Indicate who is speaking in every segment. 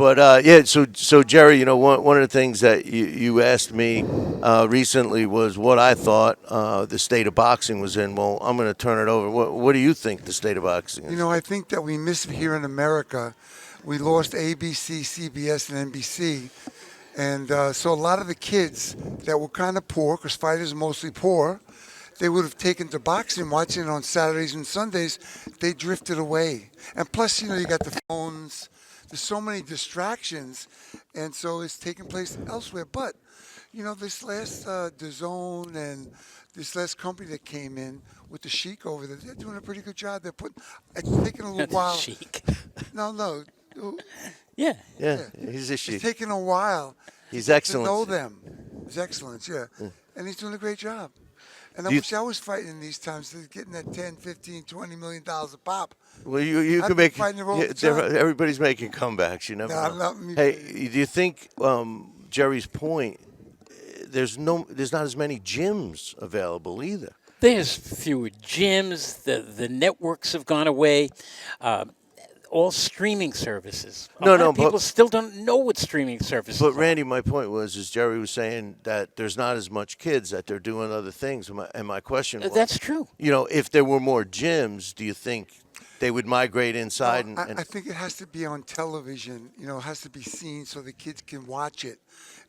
Speaker 1: But yeah, so Jerry, one of the things that you asked me recently was what I thought the state of boxing was in. Well, I'm going to turn it over. What do you think the state of boxing is?
Speaker 2: I think that we miss it here in America. We lost ABC, CBS, and NBC. And so a lot of the kids that were kind of poor, because fighters are mostly poor, they would have taken to boxing, watching it on Saturdays and Sundays. They drifted away. And plus, you got the phones. There's so many distractions. And so it's taking place elsewhere. But, this last DAZN and this last company that came in with the Sheik over there, they're doing a pretty good job. It's taking a little while.
Speaker 3: Chic.
Speaker 2: No.
Speaker 3: Yeah.
Speaker 1: Yeah, he's a
Speaker 2: It's
Speaker 1: sheik.
Speaker 2: taking a while
Speaker 1: He's
Speaker 2: to
Speaker 1: excellent.
Speaker 2: know them. His excellence, yeah. And he's doing a great job. And I
Speaker 1: Do you-
Speaker 2: wish I was fighting in these times, getting that 10, 15, $20 million a pop.
Speaker 1: Well, you
Speaker 2: I've
Speaker 1: can
Speaker 2: been
Speaker 1: make.
Speaker 2: fighting all the
Speaker 1: Yeah,
Speaker 2: time.
Speaker 1: everybody's making comebacks. You never
Speaker 2: Nah,
Speaker 1: know.
Speaker 2: not me.
Speaker 1: Hey, do you think Jerry's point? There's not as many gyms available either.
Speaker 3: There's fewer gyms. The networks have gone away. All streaming services. A lot of people still don't know what streaming services
Speaker 1: But
Speaker 3: are.
Speaker 1: Randy, my point was, is Jerry was saying that there's not as much kids that they're doing other things. And my question was,
Speaker 3: That's true.
Speaker 1: if there were more gyms, do you think they would migrate inside?
Speaker 2: No, I think it has to be on television. It has to be seen so the kids can watch it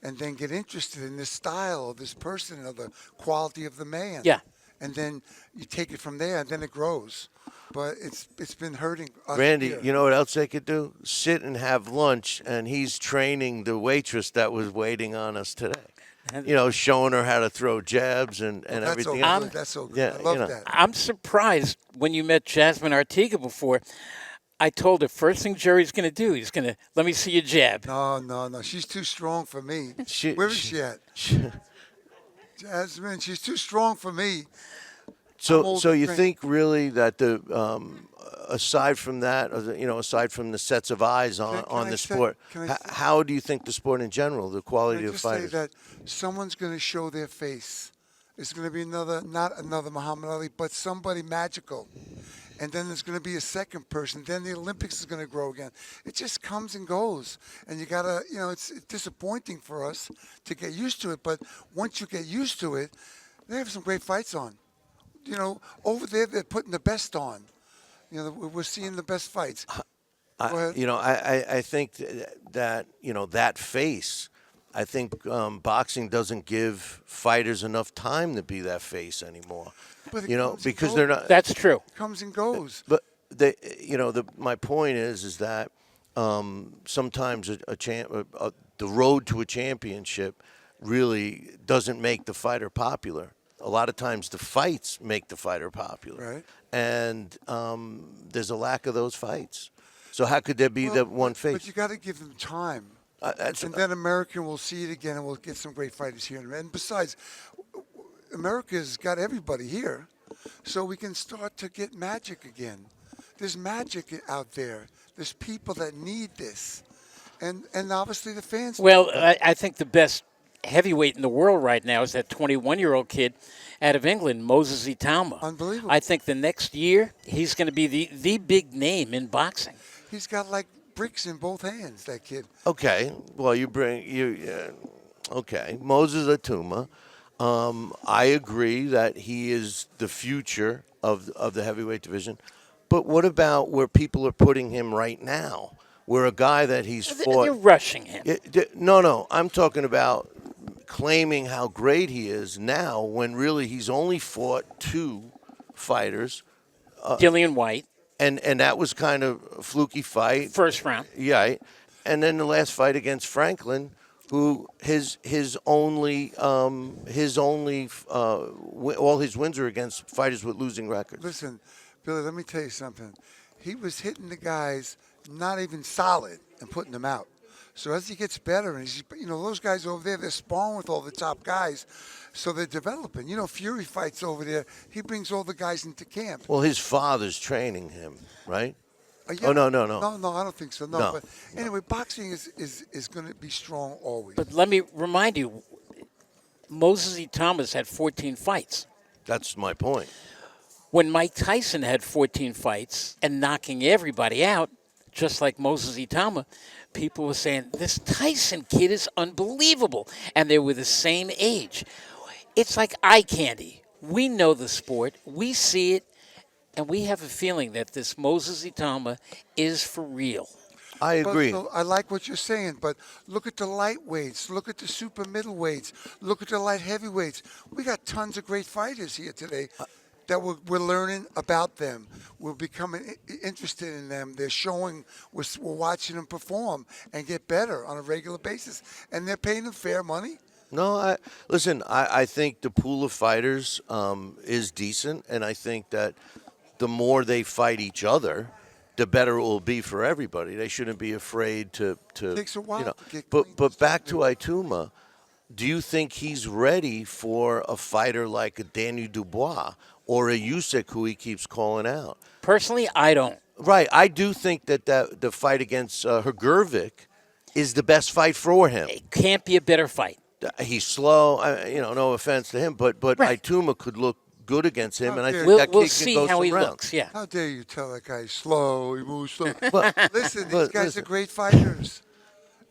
Speaker 2: and then get interested in this style of this person or the quality of the man.
Speaker 3: Yeah.
Speaker 2: And then you take it from there, and then it grows. But it's been hurting us
Speaker 1: Randy,
Speaker 2: here.
Speaker 1: you know what else they could do? Sit and have lunch, and he's training the waitress that was waiting on us today. Showing her how to throw jabs and
Speaker 2: That's
Speaker 1: everything.
Speaker 2: so
Speaker 1: else.
Speaker 2: good. That's so good.
Speaker 1: Yeah,
Speaker 2: I love that.
Speaker 3: I'm surprised when you met Jasmine Artiga before. I told her first thing Jerry's going to do, he's going to let me see your jab.
Speaker 2: No. She's too strong for me. Where is she at? Jasmine, she's too strong for me.
Speaker 1: So you think really that the aside from that, aside from the sets of eyes on the sport, how do you think the sport in general, the quality of
Speaker 2: Just
Speaker 1: fighters?
Speaker 2: say that someone's going to show their face. It's going to be not another Muhammad Ali, but somebody magical. And then there's going to be a second person. Then the Olympics is going to grow again. It just comes and goes. And you got to, it's disappointing for us to get used to it. But once you get used to it, they have some great fights on. Over there, they're putting the best on. We're seeing the best fights.
Speaker 1: I think that that face. I think boxing doesn't give fighters enough time to be that face anymore.
Speaker 2: But it
Speaker 1: because they're not.
Speaker 3: That's true.
Speaker 2: It comes and goes.
Speaker 1: But my point is that sometimes the road to a championship really doesn't make the fighter popular. A lot of times the fights make the fighter popular.
Speaker 2: Right.
Speaker 1: And there's a lack of those fights. So how could there be that one face?
Speaker 2: But you got to give them time. And then America will see it again, and we'll get some great fighters here. And besides, America's got everybody here, so we can start to get magic again. There's magic out there. There's people that need this, and obviously the fans.
Speaker 3: Well, I think the best heavyweight in the world right now is that 21-year-old kid out of England, Moses Itauma.
Speaker 2: Unbelievable.
Speaker 3: I think the next year he's going to be the big name in boxing.
Speaker 2: He's got like bricks in both hands, that kid.
Speaker 1: Okay. Well, okay. Moses Atuma. I agree that he is the future of the heavyweight division. But what about where people are putting him right now? Where a guy that he's fought.
Speaker 3: They're rushing him.
Speaker 1: No. I'm talking about claiming how great he is now when really he's only fought two fighters.
Speaker 3: Dillian White.
Speaker 1: And that was kind of a fluky fight.
Speaker 3: First round.
Speaker 1: Yeah. And then the last fight against Franklin, who his only all his wins are against fighters with losing records.
Speaker 2: Listen, Billy, let me tell you something. He was hitting the guys not even solid and putting them out. So as he gets better, and those guys over there, they're sparring with all the top guys, so they're developing. Fury fights over there. He brings all the guys into camp.
Speaker 1: Well, his father's training him, right?
Speaker 2: Yeah.
Speaker 1: Oh, no.
Speaker 2: No, I don't think so. No. But anyway, boxing is going to be strong always.
Speaker 3: But let me remind you, Moses Itauma had 14 fights.
Speaker 1: That's my point.
Speaker 3: When Mike Tyson had 14 fights and knocking everybody out, just like Moses Itama, people were saying, this Tyson kid is unbelievable. And they were the same age. It's like eye candy. We know the sport, we see it, and we have a feeling that this Moses Itama is for real.
Speaker 1: I
Speaker 2: But
Speaker 1: agree.
Speaker 2: so I like what you're saying, but look at the lightweights, look at the super middleweights, look at the light heavyweights. We got tons of great fighters here today that we're learning about them. We're becoming interested in them. They're showing, we're watching them perform and get better on a regular basis, and they're paying them fair money.
Speaker 1: No, listen. I think the pool of fighters is decent, and I think that the more they fight each other, the better it will be for everybody. They shouldn't be afraid to
Speaker 2: Takes a while
Speaker 1: you know.
Speaker 2: to get clean.
Speaker 1: But back to Ituma, do you think he's ready for a fighter like a Daniel Dubois or a Usyk, who he keeps calling out?
Speaker 3: Personally, I don't.
Speaker 1: Right. I do think that the fight against Hergervik is the best fight for him.
Speaker 3: It can't be a better fight.
Speaker 1: He's slow. No offense to him, but
Speaker 3: Right.
Speaker 1: Ituma could look good against him, and I think
Speaker 3: We'll,
Speaker 1: that kid
Speaker 3: we'll
Speaker 1: can
Speaker 3: see
Speaker 1: go
Speaker 3: how
Speaker 1: some
Speaker 3: he
Speaker 1: rounds.
Speaker 3: looks. Yeah.
Speaker 2: How dare you tell that guy he's slow, he moves slow.
Speaker 1: But
Speaker 2: Listen, these
Speaker 1: but
Speaker 2: guys
Speaker 1: listen.
Speaker 2: are great fighters.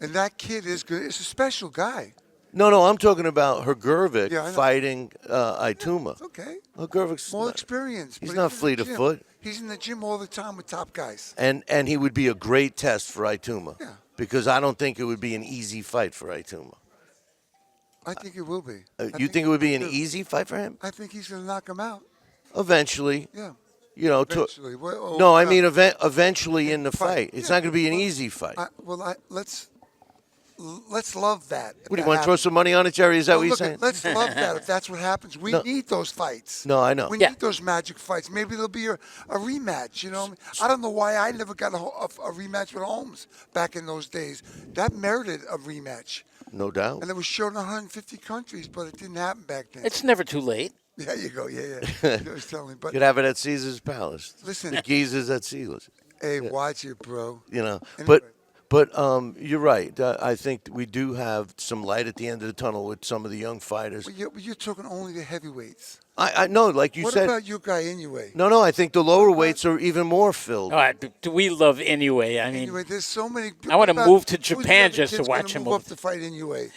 Speaker 2: And that kid is good. It's a special guy.
Speaker 1: No, I'm talking about Hergervik
Speaker 2: Yeah, I know.
Speaker 1: fighting Ituma.
Speaker 2: It's okay.
Speaker 1: Hergervik's
Speaker 2: More experience.
Speaker 1: He's
Speaker 2: but
Speaker 1: not
Speaker 2: in the
Speaker 1: fleet of
Speaker 2: gym.
Speaker 1: foot.
Speaker 2: He's in the gym all the time with top guys.
Speaker 1: and he would be a great test for Ituma.
Speaker 2: Yeah.
Speaker 1: Because I don't think it would be an easy fight for Ituma.
Speaker 2: I think it will be.
Speaker 1: You think it would be an
Speaker 2: too.
Speaker 1: easy fight for him?
Speaker 2: I think he's going to knock him out.
Speaker 1: Eventually.
Speaker 2: Yeah.
Speaker 1: To,
Speaker 2: Eventually. Well,
Speaker 1: no, I
Speaker 2: yeah.
Speaker 1: mean eventually in the fight. It's
Speaker 2: Yeah.
Speaker 1: not going to be an easy fight.
Speaker 2: Let's love that.
Speaker 1: What do you want to throw some money on it, Jerry? Is that what you're saying?
Speaker 2: Let's love that if that's what happens. We
Speaker 1: No.
Speaker 2: need those fights.
Speaker 1: No, I know.
Speaker 2: We
Speaker 3: Yeah.
Speaker 2: need those magic fights. Maybe there'll be a rematch. You know, I don't know why I never got a rematch with Holmes back in those days. That merited a rematch,
Speaker 1: No doubt.
Speaker 2: and it was shown in 150 countries, but it didn't happen back then.
Speaker 3: It's never too late.
Speaker 2: There you go. Yeah. You was telling me, but
Speaker 1: Could have it at Caesar's Palace.
Speaker 2: Listen.
Speaker 1: The geezers at Caesar's.
Speaker 2: hey, watch it, bro.
Speaker 1: Anyway.
Speaker 2: Anyway.
Speaker 1: But you're right. I think we do have some light at the end of the tunnel with some of the young fighters.
Speaker 2: But you're talking only the heavyweights.
Speaker 1: I know, like you
Speaker 2: What
Speaker 1: said.
Speaker 2: about your guy anyway?
Speaker 1: No, I think the lower weights are even more filled.
Speaker 3: All right, do we love anyway? I mean,
Speaker 2: Anyway, there's so many.
Speaker 3: I wanna
Speaker 2: What
Speaker 3: move to
Speaker 2: about- who's the
Speaker 3: Japan
Speaker 2: other
Speaker 3: just to
Speaker 2: kid's gonna
Speaker 3: watch him
Speaker 2: move up
Speaker 3: move.
Speaker 2: to fight anyway.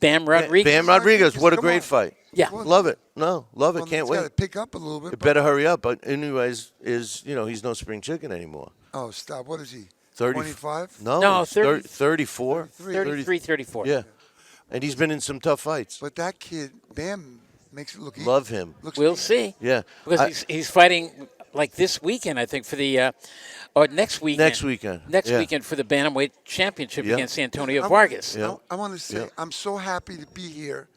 Speaker 3: Bam Rodriguez.
Speaker 1: Bam Rodriguez, what a
Speaker 2: Come
Speaker 1: great
Speaker 2: on.
Speaker 1: fight.
Speaker 3: Yeah.
Speaker 1: Love it. No, love it.
Speaker 2: Well,
Speaker 1: Can't
Speaker 2: it's got to
Speaker 1: wait.
Speaker 2: pick up a little bit.
Speaker 1: It
Speaker 2: but-
Speaker 1: better hurry up. But anyways, he's no spring chicken anymore.
Speaker 2: Oh, stop. What is he?
Speaker 1: 30
Speaker 2: 25?
Speaker 3: No,
Speaker 1: he's
Speaker 3: 30
Speaker 1: 34.
Speaker 3: 33, 34.
Speaker 1: Yeah. And he's been in some tough fights.
Speaker 2: But that kid, Bam, makes it look easy.
Speaker 1: Love him.
Speaker 2: Looks
Speaker 3: We'll
Speaker 2: easy.
Speaker 3: see.
Speaker 1: Yeah.
Speaker 3: Because he's fighting like this weekend, I think, for the or next weekend.
Speaker 1: Next weekend.
Speaker 3: Next
Speaker 1: Yeah.
Speaker 3: weekend for the bantamweight championship
Speaker 1: Yeah.
Speaker 3: against Antonio
Speaker 2: I-
Speaker 3: Vargas.
Speaker 1: Yeah.
Speaker 2: I want to say,
Speaker 1: Yeah.
Speaker 2: I'm so happy to be here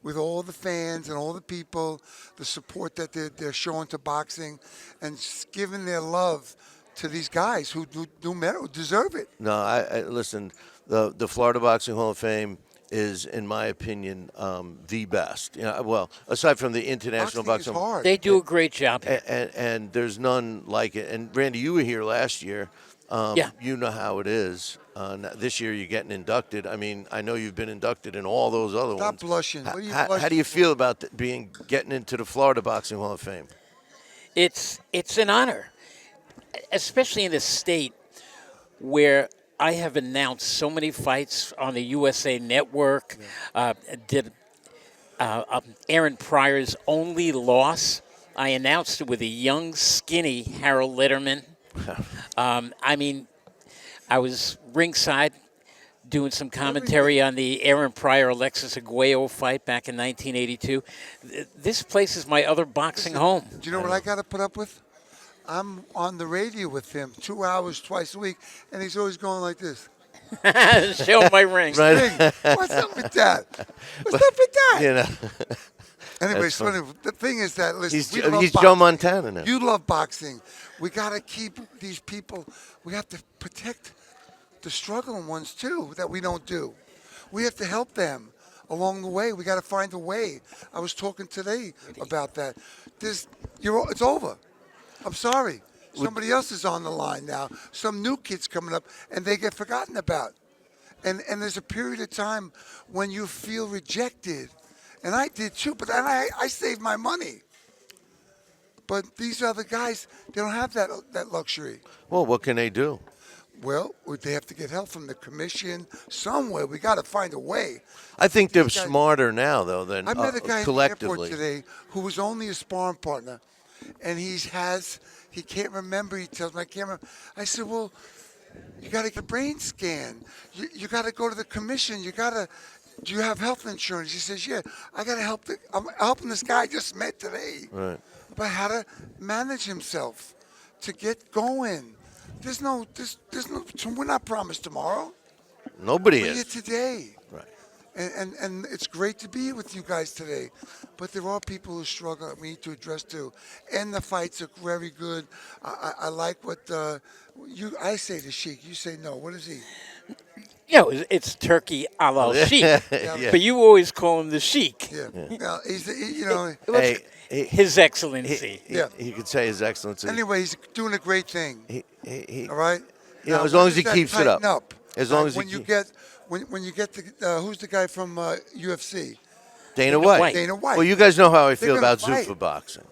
Speaker 2: with all the fans and all the people, the support that they're showing to boxing, and giving their love to these guys who deserve it.
Speaker 1: No, I listen. The Florida Boxing Hall of Fame is, in my opinion, the best. Well, aside from the International
Speaker 2: Boxing
Speaker 1: Boxing.
Speaker 2: is hard.
Speaker 3: They do a great job.
Speaker 1: And there's none like it. And Randy, you were here last year.
Speaker 3: Yeah.
Speaker 1: You know how it is. This year you're getting inducted. I mean, I know you've been inducted in all those other
Speaker 2: Stop
Speaker 1: ones.
Speaker 2: blushing. What are you
Speaker 1: How
Speaker 2: blushing
Speaker 1: do you
Speaker 2: for?
Speaker 1: feel about getting into the Florida Boxing Hall of Fame?
Speaker 3: It's an honor, especially in a state where I have announced so many fights on the USA Network. Did Aaron Pryor's only loss? I announced it with a young, skinny Harold Letterman. I mean, I was ringside doing some commentary on the Aaron Pryor-Alexis Aguayo fight back in 1982. This place is my other boxing home.
Speaker 2: Do you know what I got to put up with? I'm on the radio with him 2 hours twice a week, and he's always going like this.
Speaker 3: Show my ring.
Speaker 1: Right.
Speaker 2: Hey, what's up with that? What's up with that?
Speaker 1: You know,
Speaker 2: Anyway,
Speaker 1: That's
Speaker 2: so anyway, the thing is that, listen,
Speaker 1: he's
Speaker 2: we love
Speaker 1: Joe
Speaker 2: boxing.
Speaker 1: Montana now.
Speaker 2: You love boxing. We got to keep these people, we have to protect the struggling ones too that we don't do. We have to help them along the way. We got to find a way. I was talking today about that. It's over. I'm sorry. Somebody else is on the line now. Some new kids coming up, and they get forgotten about. And there's a period of time when you feel rejected. And I did too, but then I saved my money. But these other guys, they don't have that luxury.
Speaker 1: Well, what can they do?
Speaker 2: Well, they have to get help from the commission somewhere. We got to find a way.
Speaker 1: I think they're
Speaker 2: These guys-
Speaker 1: smarter now, though, than
Speaker 2: I met a guy at the airport
Speaker 1: collectively.
Speaker 2: today who was only a sparring partner, and he can't remember. He tells me, I can't remember. I said, well, you got to get a brain scan. You got to go to the commission. Do you have health insurance? He says, yeah. I got to help. I'm helping this guy I just met today
Speaker 1: Right.
Speaker 2: about how to manage himself to get going. We're not promised tomorrow.
Speaker 1: Nobody
Speaker 2: We're here
Speaker 1: is.
Speaker 2: today.
Speaker 1: Right.
Speaker 2: And it's great to be with you guys today. But there are people who struggle that we need to address too. And the fights are very good. I like what I say to Sheik. You say no. What is he?
Speaker 3: It's Turkey a la Sheik.
Speaker 1: Yeah.
Speaker 3: But you always call him the Sheik.
Speaker 2: Yeah. Well, you know.
Speaker 3: His Excellency.
Speaker 2: Yeah.
Speaker 1: He could say His Excellency.
Speaker 2: Anyway, he's doing a great thing.
Speaker 1: He
Speaker 2: All right.
Speaker 1: You know,
Speaker 2: Now,
Speaker 1: as long
Speaker 2: when
Speaker 1: as he
Speaker 2: does that
Speaker 1: keeps it up.
Speaker 2: tighten up?
Speaker 1: As long as
Speaker 2: when
Speaker 1: he
Speaker 2: you
Speaker 1: keep-
Speaker 2: get when you get the who's the guy from UFC?
Speaker 1: Dana White.
Speaker 2: Dana White.
Speaker 1: Well, you guys know how I
Speaker 2: They're
Speaker 1: feel
Speaker 2: gonna
Speaker 1: about
Speaker 2: fight.
Speaker 1: Zuffa boxing.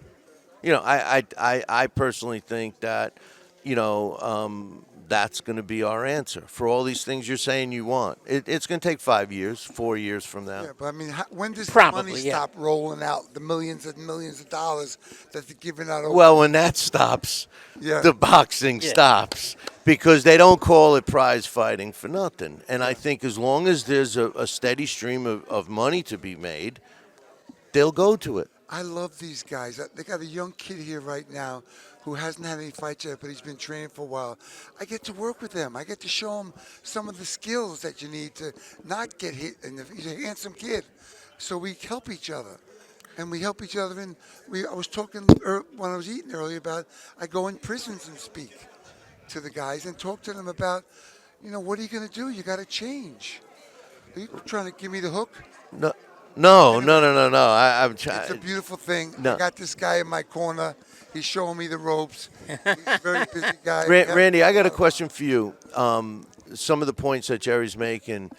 Speaker 1: You know, I personally think that, you know, that's going to be our answer for all these things you're saying you want. It's going to take 5 years, 4 years from now.
Speaker 2: Yeah, but I mean, when does the
Speaker 3: Probably,
Speaker 2: money
Speaker 3: yeah.
Speaker 2: stop rolling out? The millions and millions of dollars that they're giving out.
Speaker 1: Well, when that stops,
Speaker 2: Yeah.
Speaker 1: the boxing
Speaker 3: Yeah.
Speaker 1: stops because they don't call it prize fighting for nothing. And I think as long as there's a steady stream of money to be made, they'll go to it.
Speaker 2: I love these guys. They got a young kid here right now who hasn't had any fights yet, but he's been training for a while. I get to work with them. I get to show him some of the skills that you need to not get hit. And he's a handsome kid, so we help each other, and we help each other. And I was talking when I was eating earlier about I go in prisons and speak to the guys and talk to them about, what are you going to do? You got to change. Are you trying to give me the hook?
Speaker 1: No. I'm
Speaker 2: It's a
Speaker 1: trying.
Speaker 2: beautiful thing.
Speaker 1: No.
Speaker 2: I got this guy in my corner. He's showing me the ropes. He's a very busy guy.
Speaker 1: Randy, I got a question for you. Some of the points that Jerry's making.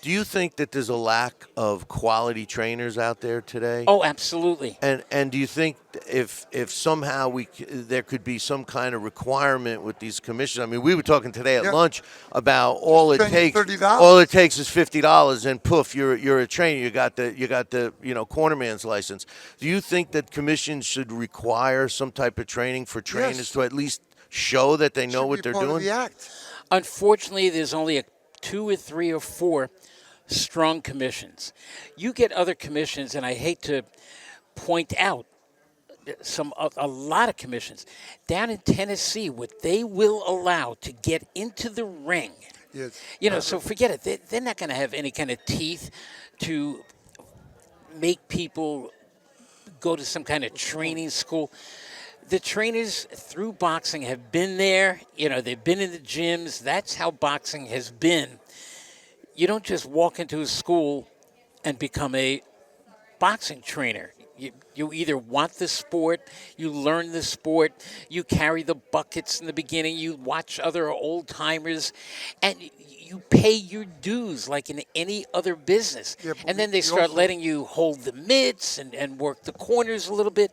Speaker 1: Do you think that there's a lack of quality trainers out there today?
Speaker 3: Oh, absolutely.
Speaker 1: And do you think if somehow there could be some kind of requirement with these commissions? I mean, we were talking today at
Speaker 2: Yeah.
Speaker 1: lunch about all it
Speaker 2: spend
Speaker 1: takes.
Speaker 2: $30.
Speaker 1: All it takes is $50, and poof, you're a trainer. You got the cornerman's license. Do you think that commissions should require some type of training for trainers
Speaker 2: Yes.
Speaker 1: to at least show that they know
Speaker 2: Should
Speaker 1: what
Speaker 2: be
Speaker 1: they're
Speaker 2: part of
Speaker 1: doing?
Speaker 2: the act.
Speaker 3: Unfortunately, there's only 2 or 3 or 4 strong commissions. You get other commissions, and I hate to point out a lot of commissions down in Tennessee, what they will allow to get into the ring.
Speaker 2: Yes.
Speaker 3: So forget it. They're not going to have any kind of teeth to make people go to some kind of training school. The trainers through boxing have been there. They've been in the gyms. That's how boxing has been. You don't just walk into a school and become a boxing trainer. You either want the sport, you learn the sport, you carry the buckets in the beginning, you watch other old timers, and you pay your dues like in any other business.
Speaker 2: Yeah, but
Speaker 3: and then they
Speaker 2: we
Speaker 3: start
Speaker 2: also-
Speaker 3: letting you hold the mitts and work the corners a little bit.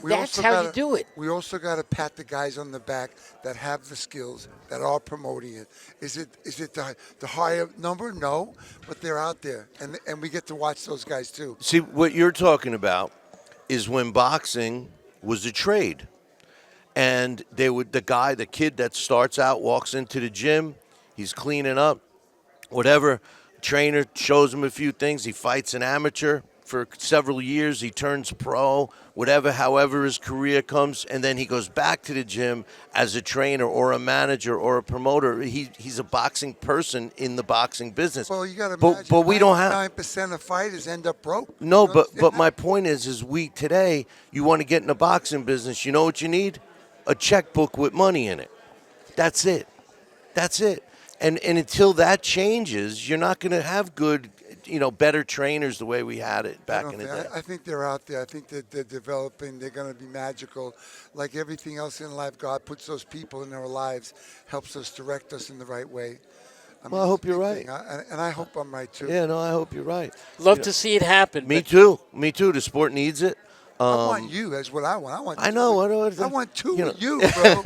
Speaker 2: We
Speaker 3: That's
Speaker 2: also
Speaker 3: how you
Speaker 2: gotta-
Speaker 3: do it.
Speaker 2: We also got to pat the guys on the back that have the skills, that are promoting it. Is it the higher number? No, but they're out there, and we get to watch those guys too.
Speaker 1: See, what you're talking about is when boxing was a trade. And the kid that starts out, walks into the gym, he's cleaning up, whatever, trainer shows him a few things, he fights an amateur for several years, he turns pro, however his career comes, and then he goes back to the gym as a trainer or a manager or a promoter. He's a boxing person in the boxing business.
Speaker 2: Well, you got to
Speaker 1: but we don't have
Speaker 2: 9% of fighters end up broke.
Speaker 1: no,
Speaker 2: You
Speaker 1: but
Speaker 2: understand
Speaker 1: my
Speaker 2: that?
Speaker 1: point is we today, you want to get in the boxing business, you know what you need? A checkbook with money in it. That's it. And until that changes, you're not going to have good, better trainers the way we had it back in the day.
Speaker 2: I think they're out there. I think that they're developing. They're going to be magical. Like everything else in life, God puts those people in our lives, helps us direct us in the right way.
Speaker 1: Well, I hope you're right.
Speaker 2: And I hope I'm right too.
Speaker 1: Yeah, no, I hope you're right.
Speaker 3: Love to see it happen.
Speaker 1: Me
Speaker 3: but
Speaker 1: too. The sport needs it.
Speaker 2: I want you. That's what I want. I want.
Speaker 1: I know.
Speaker 2: I want two
Speaker 1: you know,
Speaker 2: of you, bro.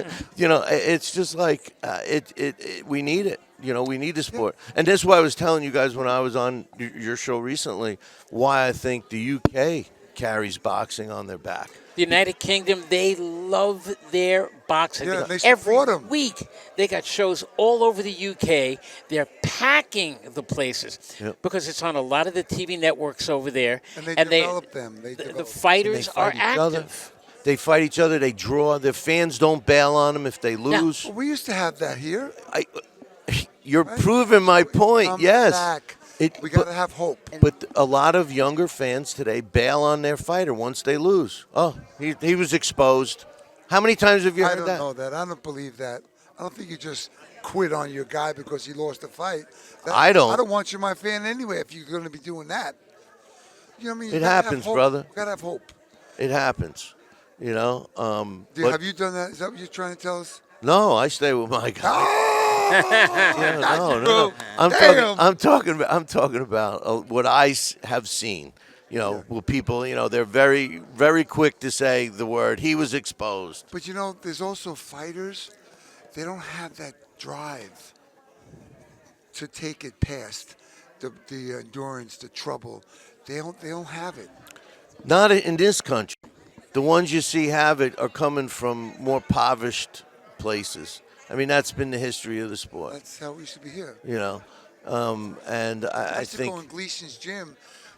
Speaker 1: It's just like we need it. We need the
Speaker 2: Yeah.
Speaker 1: sport, and that's why I was telling you guys when I was on your show recently why I think the UK carries boxing on their back.
Speaker 3: The United Kingdom, they love their boxing.
Speaker 2: Yeah,
Speaker 3: They go
Speaker 2: they support
Speaker 3: every
Speaker 2: 'em.
Speaker 3: week. They got shows all over the UK. They're packing the places
Speaker 1: Yep.
Speaker 3: because it's on a lot of the TV networks over there.
Speaker 2: And they
Speaker 3: they-
Speaker 2: develop them. They
Speaker 3: the
Speaker 2: develop.
Speaker 3: fighters
Speaker 1: They
Speaker 3: are
Speaker 1: fight each other.
Speaker 3: active.
Speaker 1: They fight each other. They draw. Their fans don't bail on them if they lose.
Speaker 2: Well, we used to have that here.
Speaker 1: You're
Speaker 2: Right?
Speaker 1: proving my point.
Speaker 2: Come
Speaker 1: Yes.
Speaker 2: back.
Speaker 1: It-
Speaker 2: We got to
Speaker 1: but-
Speaker 2: have hope.
Speaker 1: But a lot of younger fans today bail on their fighter once they lose. Oh, he was exposed. How many times have you
Speaker 2: I
Speaker 1: heard
Speaker 2: don't
Speaker 1: that?
Speaker 2: know that. I don't believe that. I don't think you just quit on your guy because he lost a fight.
Speaker 1: I don't.
Speaker 2: I don't want you my fan anyway if you're going to be doing that. You know what I mean? You
Speaker 1: It
Speaker 2: gotta have
Speaker 1: happens,
Speaker 2: hope.
Speaker 1: brother.
Speaker 2: You got to have hope.
Speaker 1: It happens. But
Speaker 2: Have you done that? Is that what you're trying to tell us?
Speaker 1: no, I stay with my guy.
Speaker 2: Oh,
Speaker 1: Yeah,
Speaker 2: got you,
Speaker 1: no.
Speaker 2: bro.
Speaker 1: I'm
Speaker 2: Damn.
Speaker 1: talking about what I have seen. Well, people, they're very, very quick to say the word. He was exposed.
Speaker 2: But there's also fighters. They don't have that drive to take it past the endurance, the trouble. They don't have it.
Speaker 1: Not in this country. The ones you see have it are coming from more impoverished places. I mean, that's been the history of the sport.
Speaker 2: That's how we should be here.
Speaker 1: And I
Speaker 2: used to
Speaker 1: think
Speaker 2: go in Gleason's gym.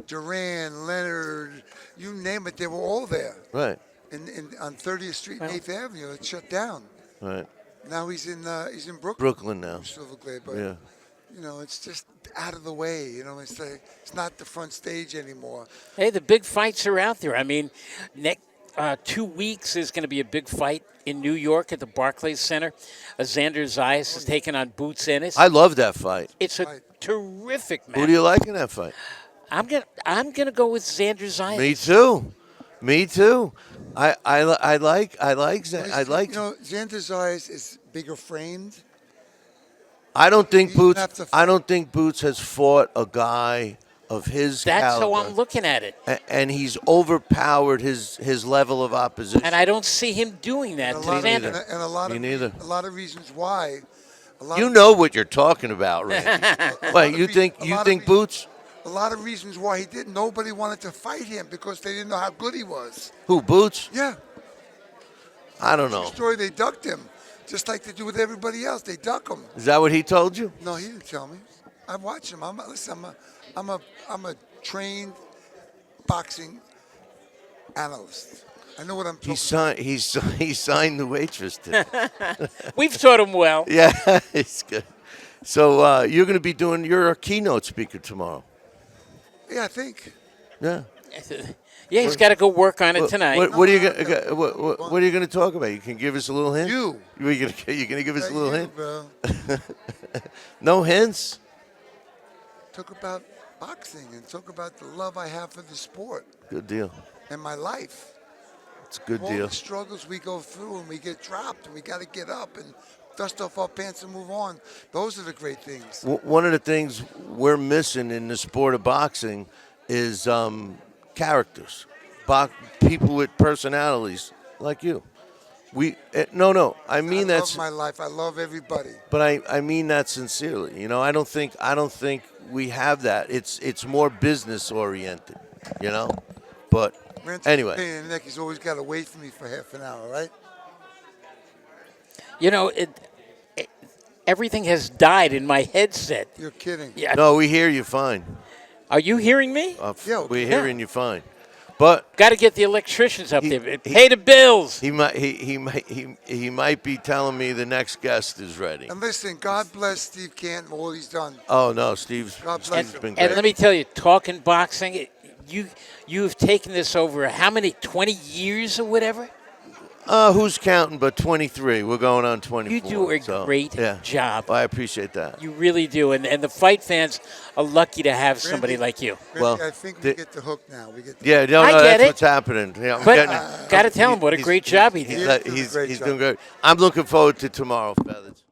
Speaker 2: Duran, Leonard, you name it, they were all there.
Speaker 1: right,
Speaker 2: On 30th Street and 8th Avenue. It shut down.
Speaker 1: right.
Speaker 2: Now he's in Brooklyn.
Speaker 1: Brooklyn now.
Speaker 2: Silverglade, but
Speaker 1: Yeah.
Speaker 2: it's just out of the way. It's not the front stage anymore.
Speaker 3: Hey, the big fights are out there. I mean, next 2 weeks is going to be a big fight in New York at the Barclays Center. Xander Zayas is taking on Boots Ennis.
Speaker 1: I love that fight.
Speaker 3: It's a
Speaker 2: Right.
Speaker 3: terrific match.
Speaker 1: Who do you like in that fight?
Speaker 3: I'm gonna go with Xander Zayas.
Speaker 1: Me too. Me too. I like
Speaker 2: Xander Zayas is bigger framed.
Speaker 1: I don't think
Speaker 2: You have
Speaker 1: Boots.
Speaker 2: to
Speaker 1: I don't think Boots has fought a guy of his
Speaker 3: That's
Speaker 1: caliber.
Speaker 3: how I'm looking at it.
Speaker 1: And he's overpowered his level of opposition.
Speaker 3: And I don't see him doing that
Speaker 2: And
Speaker 3: to
Speaker 2: a lot,
Speaker 3: Xander.
Speaker 2: of, and a lot
Speaker 1: Me
Speaker 2: of
Speaker 1: neither.
Speaker 2: a lot of reasons why.
Speaker 1: You know what you're talking about, Randy. Wait, you think Boots?
Speaker 2: A lot of reasons why he didn't. Nobody wanted to fight him because they didn't know how good he was.
Speaker 1: Who, Boots?
Speaker 2: Yeah.
Speaker 1: I don't know.
Speaker 2: Story, they ducked him, just like they do with everybody else. They duck him.
Speaker 1: Is that what he told you?
Speaker 2: No, he didn't tell me. I watched him. I'm a trained boxing analyst. I know what I'm talking about.
Speaker 1: He signed the waitress ticket.
Speaker 3: We've taught him well.
Speaker 1: Yeah, it's good. So you're going to be you're a keynote speaker tomorrow.
Speaker 2: Yeah, I think.
Speaker 1: Yeah.
Speaker 3: Yeah, he's got to go work on it tonight.
Speaker 1: What are you going? What are you going to talk about? You can give us a little hint.
Speaker 2: You.
Speaker 1: You're going to give us a little hint.
Speaker 2: Bro.
Speaker 1: No hints.
Speaker 2: Talk about boxing and talk about the love I have for the sport
Speaker 1: Good deal.
Speaker 2: and my life.
Speaker 1: It's a good
Speaker 2: All
Speaker 1: deal.
Speaker 2: the struggles we go through and we get dropped and we got to get up and dust off our pants and move on. Those are the great things.
Speaker 1: One of the things we're missing in the sport of boxing is characters, people with personalities like you. No. I mean
Speaker 2: I
Speaker 1: that's.
Speaker 2: love my life. I love everybody.
Speaker 1: But I mean that sincerely. I don't think we have that. It's more business oriented. But
Speaker 2: Randy's
Speaker 1: anyway,
Speaker 2: pain in the neck. He's always got to wait for me for half an hour, right?
Speaker 3: Everything has died in my headset.
Speaker 2: You're kidding.
Speaker 3: Yeah.
Speaker 1: no, we hear you fine.
Speaker 3: Are you hearing me?
Speaker 2: Yeah,
Speaker 1: We're
Speaker 3: yeah.
Speaker 1: hearing you fine. But
Speaker 3: Got to get the electricians up
Speaker 1: He-
Speaker 3: there. Pay the bills.
Speaker 1: he might be telling me the next guest is ready.
Speaker 2: And listen, God bless Steve Canton, all he's done.
Speaker 1: Oh no, Steve's
Speaker 2: God bless him.
Speaker 1: been
Speaker 3: And
Speaker 1: great.
Speaker 3: let me tell you, talking boxing, you've taken this over how many, 20 years or whatever?
Speaker 1: Who's counting? But 23. We're going on 24.
Speaker 3: You do a
Speaker 1: so,
Speaker 3: great
Speaker 1: yeah.
Speaker 3: job.
Speaker 1: I appreciate that.
Speaker 3: You really do. And the fight fans are lucky to have somebody
Speaker 2: Randy,
Speaker 3: like you.
Speaker 2: Randy,
Speaker 1: Well,
Speaker 2: I think
Speaker 1: the-
Speaker 2: we get the hook now. We get the
Speaker 1: Yeah, no,
Speaker 3: I get
Speaker 1: that's
Speaker 3: it.
Speaker 1: what's happening. Yeah, I'm
Speaker 3: But
Speaker 1: getting it.
Speaker 3: got to tell him what a
Speaker 1: He's-
Speaker 3: great job he did.
Speaker 2: He is doing a
Speaker 1: He's
Speaker 2: great
Speaker 1: doing
Speaker 2: job.
Speaker 1: good. I'm looking forward to tomorrow, Feathers.